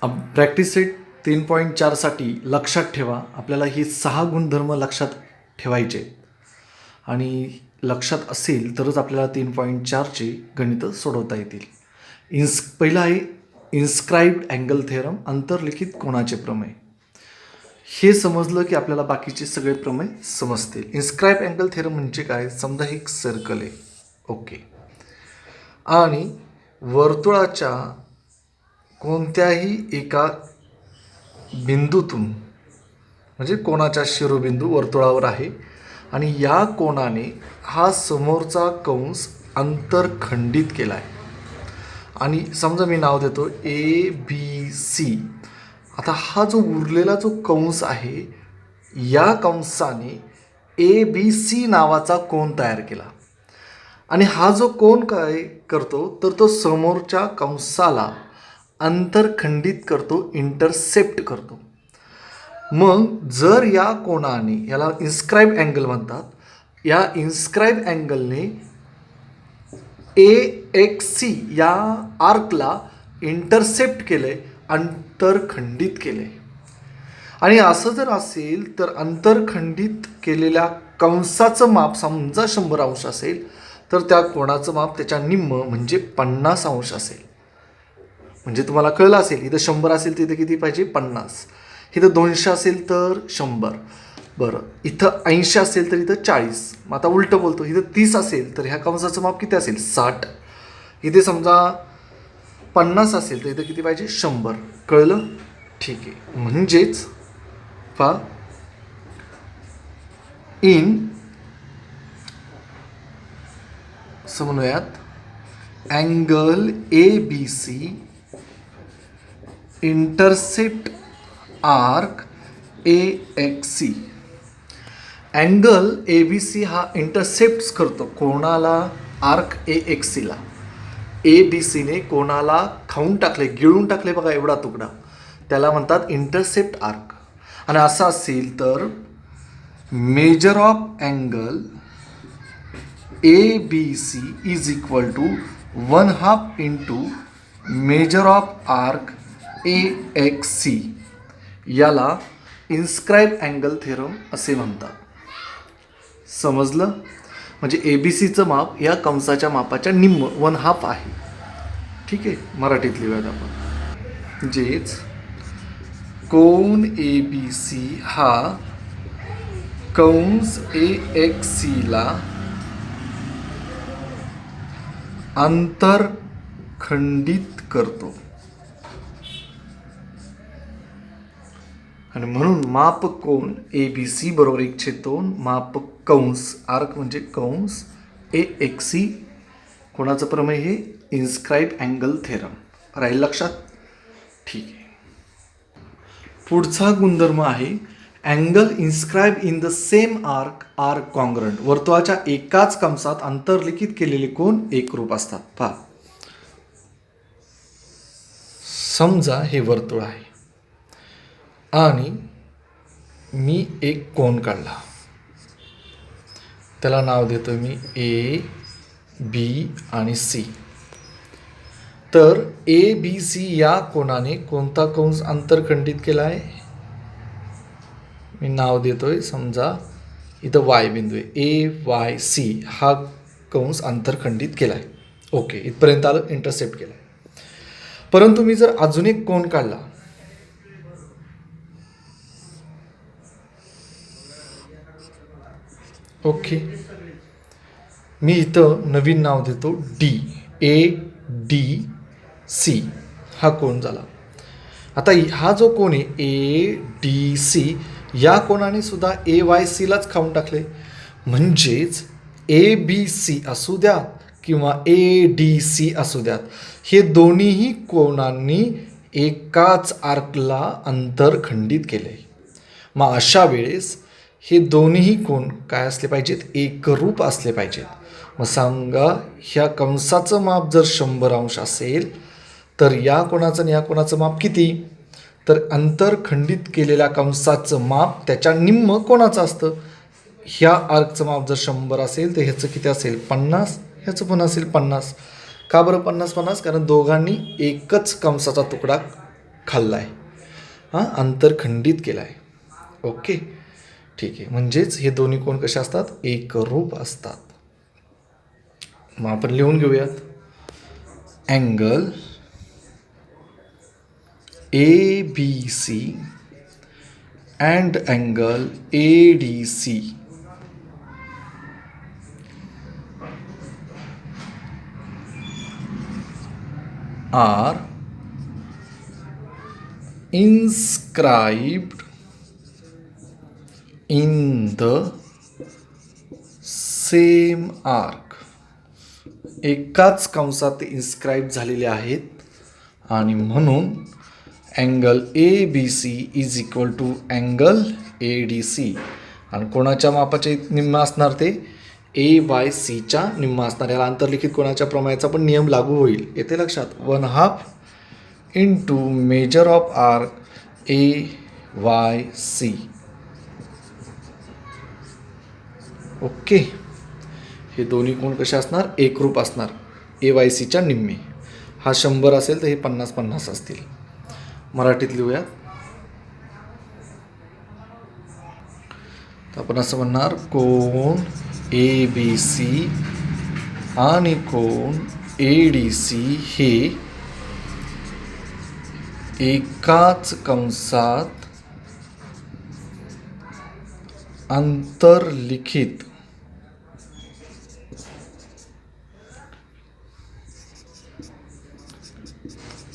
Practice set 3.4साठी लक्षात ठेवा, आपल्याला हे 6 गुणधर्म लक्षात ठेवायचे आणि लक्षात असेल तरच आपल्याला 3.4चे गणितं सोडवता येतील. पहिलं आहे इन्स्क्राईब्ड अँगल थेरम, अंतर्लिखित कोनाचे प्रमेय. हे समजलं की आपल्याला बाकीचे सगळे प्रमेय समजतील. इन्स्क्राईब अँगल थेरम म्हणजे काय? समजा हे एक सर्कल आहे, ओके, आणि वर्तुळाच्या कोणत्याही एका बिंदूतून, म्हणजे कोणाच्या शिरोबिंदू वर्तुळावर आहे आणि या कोणाने हा समोरचा कंस अंतरखंडित केला आहे. आणि समजा मी नाव देतो ABC. आता हा जो उरलेला जो कंस आहे, या कंसाने ABC नावाचा कोन तयार केला आणि हा जो कोन काय करतो तर तो समोरच्या कंसाला अंतरखंडित करतो, इंटरसेप्ट करतो. मग जर या कोनाने, याला इन्स्क्राईब अँगल म्हणतात, या इन्स्क्राईब अँगलने AXC या आर्कला इंटरसेप्ट केले, अंतरखंडित केले. आणि असं जर असेल तर अंतरखंडित केलेल्या कंसाचं माप समजा 100 अंश असेल तर त्या कोणाचं माप त्याच्या निम्म म्हणजे 50 अंश असेल. म्हणजे तुम्हाला कळलं असेल, इथं 100 असेल तर इथं किती पाहिजे? 50. इथं 200 असेल तर 100. बरं, इथं 80 असेल तर इथं 40. मग आता उलटं बोलतो, इथं 30 असेल तर ह्या कंसाचं माप किती असेल? 60. इथे समजा 50 असेल तर इथं किती पाहिजे? 100. कळलं? ठीक आहे. म्हणजेच पहा, इन समन्वयात angle ABC intercept arc AXC. Angle ABC हा इंटरसेप्ट करतो कोणाला? आर्क AXCला. ABCने कोणाला खाऊन टाकले, गिळून टाकले बघा, एवढा तुकडा, त्याला म्हणतात इंटरसेप्ट आर्क. आणि असं असेल तर measure of angle ABC is equal to 1/2 into measure of arc AXC. याला इन्स्क्राईब अँगल थेरम असे म्हणतात. समजलं? म्हणजे ABCचं माप या कंसाच्या मापाच्या निम्म 1/2 आहे. ठीक आहे, मराठीत लिहूयात आपण. म्हणजेच कोन ABC हा कंस AXCला अंतरखंडित करतो आणि म्हणून माप कोन ABC बरोबर 1/2 माप कंस आर्क म्हणजे कंस AXC. कोणाचं प्रमेय? हे इन्स्क्राईब अँगल थेरम. राहील लक्षात? ठीक आहे. पुढचा गुणधर्म आहे angle inscribe in the same arc are congruent. वर्तुळाच्या एकाच कंसात अंतर्लिखित केलेले कोन एकरूप असतात. पहा, समजा हे वर्तुळ आहे आणि मी एक कोन काढला, त्याला नाव देतो मी A, B आणि C. तर ABC या कोनाने कोणता कंस अंतरखंडित केला आहे? मी नाव देतोय, समजा इथं Y बिंदू आहे, AYC हा कंस अंतरखंडित केला आहे. ओके, इथपर्यंत आलं, इंटरसेप्ट केला आहे. परंतु मी जर अजून एक कोन काढला, ओके, मी इथं नवीन नाव देतो ADC हा कोन झाला. आता हा जो कोन आहे ADC, या कोनाने सुद्धा AYCलाच खाऊन टाकले. म्हणजेच ABC असू द्यात किंवा ADC असू द्यात, हे दोन्हीही कोनांनी एकाच आर्कला अंतरखंडित केले. मग अशा वेळेस हे दोन्हीही कोन काय असले पाहिजेत? एकरूप असले पाहिजेत. मग सांगा, ह्या कंसाचं माप जर 100 अंश असेल तर या कोणाचं आणि या कोणाचं माप किती? तर अंतरखंडित केलेल्या कंसाचं माप त्याच्या निम्म कोणाचं असतं? ह्या आर्कचं माप जर 100 असेल तर ह्याचं किती असेल? 50. ह्याचं पण असेल 50. का बरं 50-50? कारण दोघांनी एकच कंसाचा तुकडा खाल्ला आहे, अंतर खंडित केला आहे. ओके, ठीक आहे. म्हणजेच हे दोन्ही कोण कसे असतात? एकरूप असतात. मग आपण लिहून घेऊयात. Angle ABC and angle ADC are inscribed in the same arc. एकाच कंसात ते इन्स्क्राईब झालेले आहेत आणि म्हणून angle ABC is equal to angle ADC. आणि कोणाच्या मापाचे निम्मा असणार? ते AYCच्या निम्मा असणार. याला अंतर्लिखित कोणाच्या प्रमेयाचा पण नियम लागू होईल. येते लक्षात? 1/2 into measure of arc AYC. Okay, हे दोन्ही कोण कसे असणार? एकरूप असणार. AYCच्या निम्मे. हा 100 असेल तर हे 50-50 असतील. मराठीत लिहूया. तर आपण असं म्हणणार, कोण ABC आणि कोण ADC हे एकाच कंसात अंतर्लिखित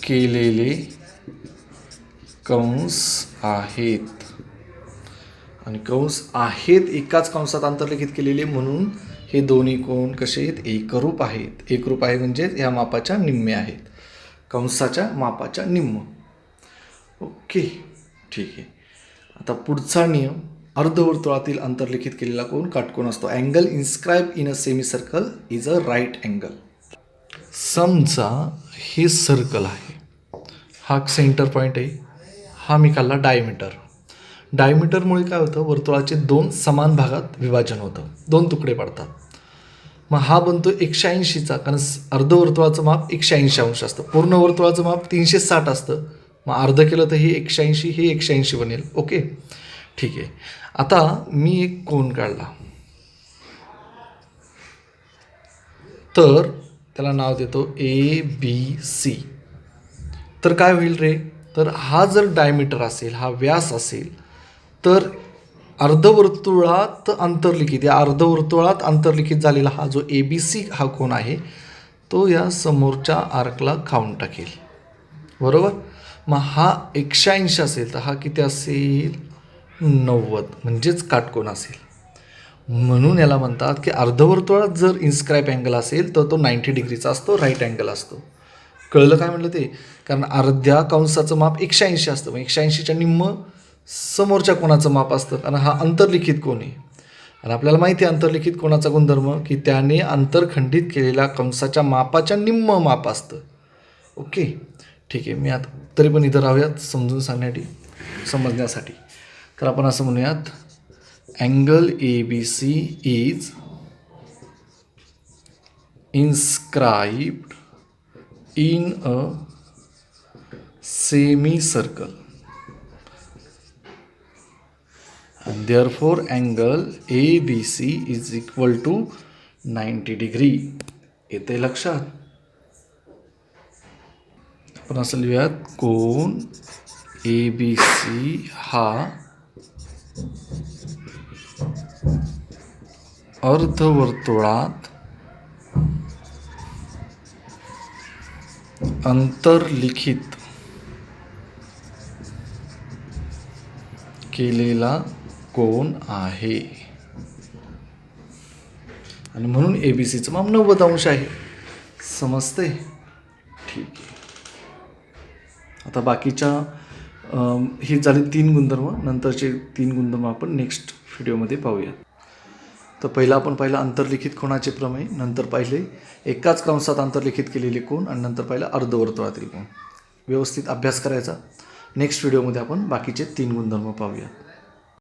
केलेले कंस आहेत. आणि कंस आहेत एकाच कंसात अंतर्लिखित केलेले, म्हणून हे दोन्ही कोण कसे आहेत? एकरूप आहेत. एकरूप आहे म्हणजे ह्या मापाच्या निम्मे आहेत, कंसाच्या मापाच्या निम्म. ओके, ठीक आहे. आता पुढचा नियम, अर्धवर्तुळातील अंतर्लिखित केलेला कोण? काटकोन असतो. Angle inscribe in a semi circle is a right angle. समजा हे सर्कल आहे, हा सेंटर पॉईंट आहे, हा मी काढला डायमीटर. डायमीटरमुळे काय होतं? वर्तुळाचे 2 समान भागात विभाजन होतं, 2 तुकडे पडतात. मग हा बनतो 180चा, कारण अर्धवर्तुळाचं माप 180 अंश असतं. पूर्ण वर्तुळाचं माप 360 असतं. मग अर्ध केलं तर हे 180, हे 180 बनेल. ओके, ठीक आहे. आता मी एक कोन काढला, तर त्याला नाव देतो ABC. तर काय होईल रे? तर हा जर डायमीटर असेल, हा व्यास असेल, तर अर्धवर्तुळात अंतर्लिखित, या अर्धवर्तुळात अंतर्लिखित झालेला हा जो ABC हा कोन आहे, तो या समोरच्या आर्कला खाऊन टाकेल. बरोबर? मग हा 180 असेल तर हा किती असेल? 90, म्हणजेच काटकोन असेल. म्हणून याला म्हणतात की अर्धवर्तुळात जर इन्स्क्राईब अँगल असेल तर तो 90 डिग्रीचा असतो, राईट अँगल असतो. कळलं काय म्हटलं ते? कारण अर्ध्या कंसाचं माप 180 असतं, मग 180च्या निम्म समोरच्या कोणाचं माप असतं, आणि हा अंतर्लिखित कोण आहे. आणि आपल्याला माहिती आहे अंतर्लिखित कोणाचा गुणधर्म, की त्याने अंतरखंडित केलेल्या कंसाच्या मापाच्या निम्म माप असतं. ओके, ठीक आहे. मी आता तरी पण इथं राहूयात समजून समजण्यासाठी. तर आपण असं म्हणूयात, angle ABC is inscribed in a semicircle and therefore angle ABC is equal to 90 degree. येते लक्षात? आपण असं लिहूयात, कोन ABC हा अर्धवर्तुळात अंतर्लिखित केलेला कोन आहे, आणि म्हणून ABCचं माप 90 अंश आहे. समजते? ठीक आहे. आता बाकीच्या ही झाली 3 गुणधर्म. नंतरचे 3 गुणधर्म आपण नेक्स्ट व्हिडिओमध्ये पाहूया. तर पहिला आपण पाहिलं अंतर्लिखित कोणाचे प्रमेय, नंतर पाहिले एकाच कंसात अंतर्लिखित केलेले कोन, आणि नंतर पाहिलं अर्धवर्तुळातील कोन. व्यवस्थित अभ्यास करायचा. नेक्स्ट व्हिडिओमध्ये आपण बाकीचे 3 गुणधर्म पाहूया.